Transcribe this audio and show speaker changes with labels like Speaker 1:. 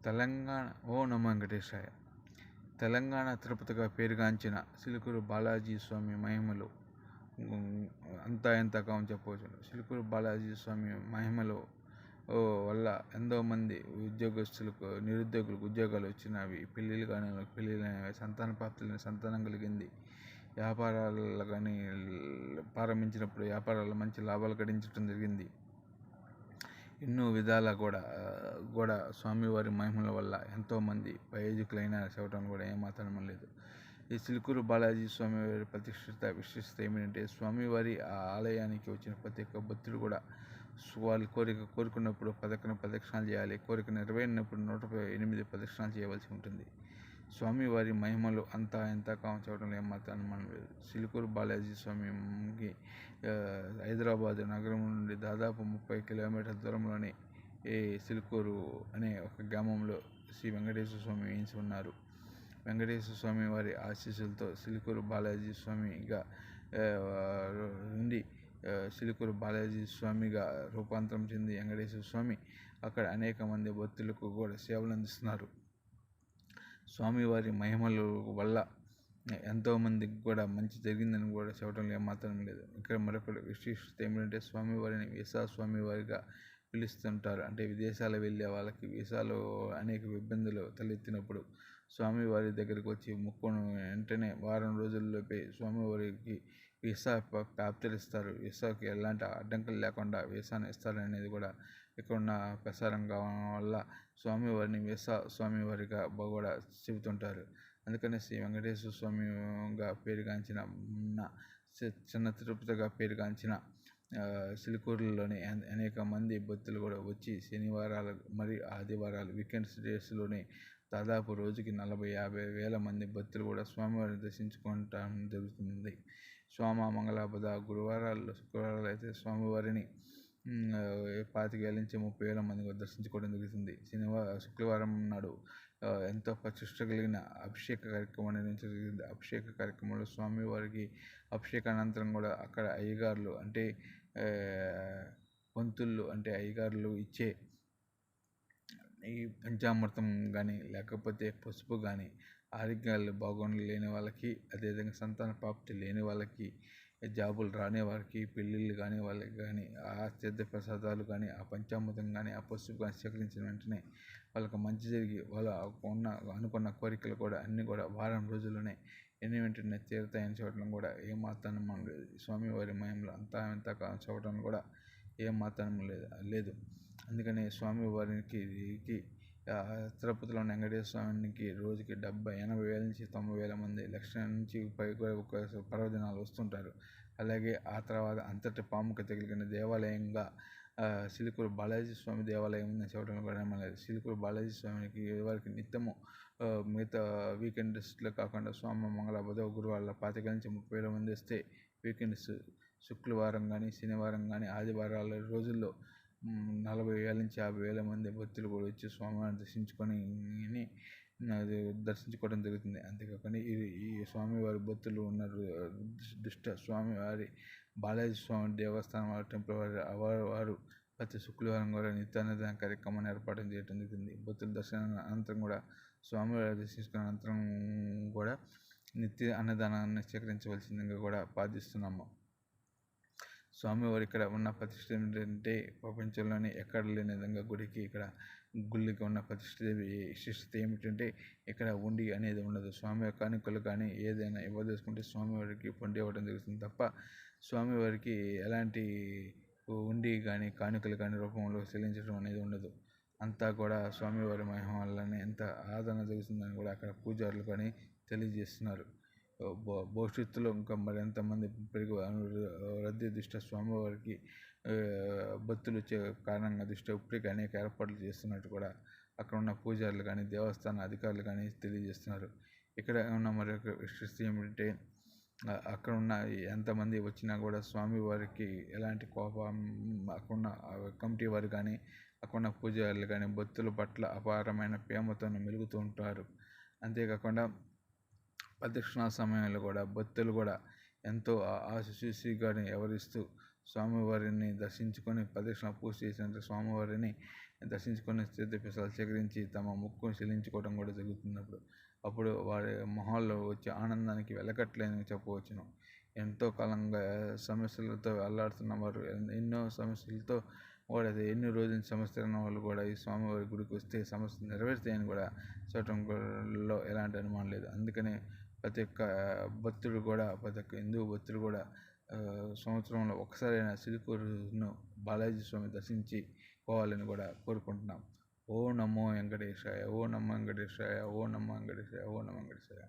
Speaker 1: తెలంగాణ ఓ నమో వెంకటేశాయ. తెలంగాణ తిరుపతిగా పేరుగాంచిన సిలుకూరు బాలాజీ స్వామి మహిమలు అంతా ఎంత కావం చెప్పవచ్చు. సిలుకూరు బాలాజీ స్వామి మహిమలు వల్ల ఎంతో మంది ఉద్యోగస్తులకు, నిరుద్యోగులకు ఉద్యోగాలు వచ్చినవి, పెళ్ళిళ్ళు కానీ పెళ్ళిళ్ళైనవి, సంతాన ప్రాప్తులని సంతానం కలిగింది. వ్యాపారాలు కానీ ప్రారంభించినప్పుడు వ్యాపారాలు మంచి లాభాలు గడించడం జరిగింది. ఎన్నో విధాల కూడా స్వామివారి మహిమల వల్ల ఎంతోమంది ప్రయోజకులైన చెప్పడం కూడా ఏమాత్రం లేదు. ఈ సిలుకూరు బాలాజీ స్వామివారి విశిష్టత ఏమిటంటే, స్వామివారి ఆలయానికి వచ్చిన ప్రతి ఒక్క భక్తుడు కూడా వాళ్ళ కోరుకున్నప్పుడు 11 ప్రదక్షిణాలు చేయాలి. కోరిక నెరవేరినప్పుడు 108 ప్రదక్షిణాలు చేయవలసి ఉంటుంది. స్వామివారి మహిమలు అంతా ఎంత కావం చెప్పడంలో ఏమాత్రం అనుమానం లేదు. సిలుకూరు బాలాజీ స్వామికి హైదరాబాదు నగరం నుండి దాదాపు 30 కిలోమీటర్ల దూరంలోని సిలుకూరు అనే ఒక గ్రామంలో శ్రీ వెంకటేశ్వర స్వామి వేయించి ఉన్నారు. వెంకటేశ్వర స్వామి వారి ఆశీస్సులతో సిలుకూరు బాలాజీ స్వామిగా నుండి సిలుకూరు బాలాజీ స్వామిగా రూపాంతరం చెంది వెంకటేశ్వర స్వామి అక్కడ అనేక మంది భక్తులకు కూడా సేవలు అందిస్తున్నారు. స్వామివారి మహిమల వల్ల ఎంతోమందికి కూడా మంచి జరిగిందని కూడా చెప్పడంలో ఏమాత్రం లేదు. ఇక్కడ మరొక విశిష్టత ఏమిటంటే, స్వామివారిని వీసా స్వామివారిగా పిలుస్తుంటారు. అంటే విదేశాలు వెళ్ళే వాళ్ళకి వీసాలో అనేక ఇబ్బందులు తలెత్తినప్పుడు స్వామివారి దగ్గరికి వచ్చి మొక్కును వెంటనే వారం రోజుల్లోపే స్వామివారికి వీసా ప్రాప్తిస్తారు. వీసాకి ఎలాంటి అడ్డంకులు లేకుండా వీసాను ఇస్తారనేది కూడా ఇక్కడున్న ప్రసారం కావడం వల్ల స్వామివారిని వీసా స్వామివారిగా కూడా చెబుతుంటారు. అందుకని శ్రీ వెంకటేశ్వర స్వామిగా పేరుగాంచిన చిన్న తిరుపతిగా పేరుగాంచిన సిలుకూరులోని అనేక మంది భక్తులు కూడా వచ్చి శనివారాలు మరియు ఆదివారాలు వీకెండ్స్ డేస్లోనే దాదాపు రోజుకి 40-50 వేల మంది భక్తులు కూడా స్వామివారిని దర్శించుకోవటం జరుగుతుంది. సోమ, మంగళ, బుధ, గురువారాలు, శుక్రవారాలు అయితే స్వామివారిని 25,000 నుంచి 30,000 మంది దర్శించుకోవడం జరుగుతుంది. శుక్రవారం నాడు ఎంతో ప్రతిష్ట కలిగిన అభిషేక కార్యక్రమం నిర్వహించగలిగింది. అభిషేక కార్యక్రమంలో స్వామివారికి అభిషేకానంతరం కూడా అక్కడ అయ్యగారులు అంటే పంతుళ్ళు అంటే అయ్యగారులు ఇచ్చే ఈ పంచామృతం కానీ లేకపోతే పసుపు కానీ ఆరోగ్యాలు లేని వాళ్ళకి, అదేవిధంగా సంతాన ప్రాప్తి లేని వాళ్ళకి, జాబులు రాని వారికి, పెళ్ళిళ్ళు కాని వాళ్ళకి కానీ ఆ తీర్థ ప్రసాదాలు కానీ ఆ పంచామృతం కానీ ఆ పసుపు కానీ స్వీకరించిన వెంటనే వాళ్ళకి మంచి జరిగి వాళ్ళ అనుకున్న కోరికలు కూడా అన్నీ కూడా వారం రోజుల్లోనే వెంటనే తీరుతాయని చెప్పడం కూడా ఏమాత్రం అనుమానం లేదు. స్వామివారి మహిమలు అంతా ఎంత చెప్పడం కూడా ఏమాత్రం లేదు. అందుకని స్వామివారికి తిరుపతిలో ఉన్న వెంకటేశ్వర స్వామికి రోజుకి 70-80 వేల నుంచి 90 వేల మంది, లక్షల నుంచి పైగా ఒక పర్వదినాలు వస్తుంటారు. అలాగే ఆ తర్వాత అంతటి ప్రాముఖ్యత కలిగిన దేవాలయంగా సిలుకూరు బాలాజీ స్వామి దేవాలయం ఉందని చెప్పడం కూడా లేదు. సిలుకూరు బాలాజీ స్వామికి వారికి నిత్యము మిగతా వీకెండ్స్లో కాకుండా సోమ, మంగళ, బుధ, గురువారాల 25,000 నుంచి 30,000 మంది వస్తే వీకెండ్స్ శుక్రవారం కానీ శనివారం కానీ ఆదివారాల రోజుల్లో 40,000 నుంచి 50,000 మంది భక్తులు కూడా వచ్చి స్వామివారిని దర్శించుకోవడం జరుగుతుంది. అంతేకాకుండా ఈ స్వామివారి భక్తులు ఉన్నారు స్వామివారి బాలాజీ స్వామి దేవస్థానం టెంపుల్ వారు ప్రతి శుక్రవారం కూడా నిత్యాన్నదాన కార్యక్రమాన్ని ఏర్పాటు చేయడం జరుగుతుంది. భక్తుల దర్శనం అనంతరం కూడా స్వామివారి దర్శించుకున్న అనంతరం కూడా నిత్య అన్నదానాన్ని స్వీకరించవలసిందిగా కూడా ప్రార్థిస్తున్నాము. స్వామివారి ఇక్కడ ఉన్న ప్రతిష్ట ఏంటంటే, ప్రపంచంలోనే ఎక్కడ లేని విధంగా గుళ్ళకి ఉన్న విశిష్టత ఏమిటంటే, ఇక్కడ ఉండి అనేది ఉండదు. స్వామి కానుకలు కానీ ఏదైనా ఇవ్వదలుచుకుంటే స్వామివారికి పొండి ఇవ్వడం జరుగుతుంది తప్ప స్వామివారికి ఎలాంటి ఉండి కానీ కానుకలు కానీ రూపంలో చెల్లించడం అనేది ఉండదు. అంతా కూడా స్వామివారి మహిమ వల్లనే ఎంత ఆదరణ జరుగుతుందని కూడా అక్కడ పూజారులు కానీ తెలియజేస్తున్నారు. భవిష్యత్తులో ఇంకా మరింతమంది రద్దీ దృష్ట్యా స్వామివారికి భక్తులు వచ్చే కారణంగా దృష్ట్యా ఇప్పటికీ అనేక ఏర్పాట్లు చేస్తున్నట్టు కూడా అక్కడ ఉన్న పూజారులు కానీ దేవస్థాన అధికారులు కానీ తెలియజేస్తున్నారు. ఇక్కడ ఉన్న మరొక విశిష్టత ఏమిటంటే, అక్కడ ఉన్న ఎంతమంది వచ్చినా కూడా స్వామివారికి ఎలాంటి కోపం అక్కడున్న కమిటీ వారు కానీ అక్కడున్న పూజారులు కానీ భక్తుల పట్ల అపారమైన ప్రేమతో మెలుగుతూ ఉంటారు. అంతేకాకుండా ప్రదక్షిణ సమయంలో కూడా భక్తులు కూడా ఎంతో ఆశీస్సుగా ఎవరిస్తూ స్వామివారిని దర్శించుకొని ప్రదక్షిణ పూర్తి చేసినంత స్వామివారిని దర్శించుకొని తీర్థప్రసాదాలు సేకరించి తమ మొక్కును చెల్లించుకోవడం కూడా జరుగుతున్నప్పుడు అప్పుడు వారి మొహాల్లో వచ్చే ఆనందానికి వెలకట్టలేని చెప్పవచ్చును. ఎంతో కాలంగా సమస్యలతో అల్లాడుతున్న వారు, ఎన్నో సమస్యలతో కూడా ఎన్ని రోజుల సమస్యలు ఉన్న వాళ్ళు కూడా ఈ స్వామివారి గుడికి వస్తే సమస్యలు నెరవేరుతాయని కూడా చెప్పడంలో ఎలాంటి అనుమానం లేదు. అందుకనే ప్రతి ఒక్క భక్తుడు కూడా, ప్రతి ఒక్క హిందూ భక్తుడు కూడా సంవత్సరంలో ఒక్కసారైనా సిరికొర్రును బాలాజీ స్వామి దర్శించి పోవాలని కూడా కోరుకుంటున్నాం. ఓ నమో వెంకటేశాయ, ఓ నమో వెంకటేశాయ, ఓ నమో వెంకటేశాయ, ఓ నమో వెంకటేశాయ.